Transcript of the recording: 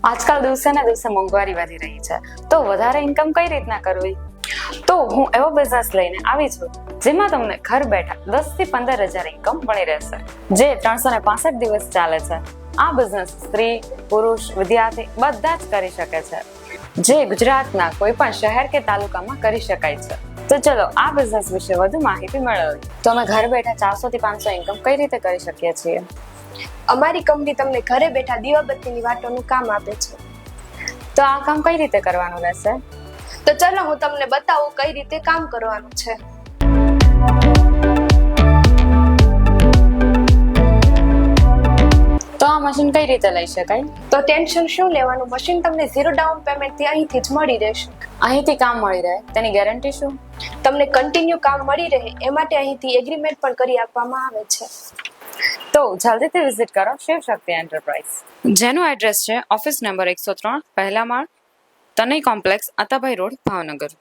આજકાલ દિવસે ને દિવસે મોંઘવારી વધી રહી છે, તો વધારે ઇન્કમ કઈ રીતના કરવી? તો હું એવો બિઝનેસ લઈને આવી છું જેમાં તમને ઘર બેઠા 10 થી 15,000 ઇન્કમ મળી રહેશે, જે 365 દિવસ ચાલે છે. આ બિઝનેસ સ્ત્રી, પુરુષ, વિદ્યાર્થી બધા જ કરી શકે છે, જે ગુજરાતના કોઈ પણ શહેર કે તાલુકામાં કરી શકાય છે. તો ચલો આ બિઝનેસ વિશે વધુ માહિતી મેળવીએ. તો અમે ઘર બેઠા 400 થી 500 ઇન્કમ કઈ રીતે કરી શકીએ છીએ? અમારી કંપની તમને ઘરે બેઠા દીવાબત્તીની વાટોનું કામ આપે છે. તો આ કામ કઈ રીતે કરવાનું રહેશે? તો ચલો હું તમને બતાવું કઈ રીતે કામ કરવાનું છે. તો આ મશીન કઈ રીતે લઈ શકાય? તો ટેન્શન શું લેવાનું, મશીન તમને 0 ડાઉન પેમેન્ટથી અહીંથી જ મળી રહેશે. અહીંથી કામ મળી રહે તેની ગેરંટી શું? તમને કન્ટિન્યુ કામ મળી રહે એ માટે અહીંથી એગ્રીમેન્ટ પણ કરી આપવામાં આવે છે. તો જલ્દીથી વિઝિટ કરો શિવ શક્તિ એન્ટરપ્રાઇઝ, જેનું એડ્રેસ છે ઓફિસ નંબર 103, પહેલા માળ, તનય કોમ્પ્લેક્સ, આતાભાઈ રોડ, ભાવનગર.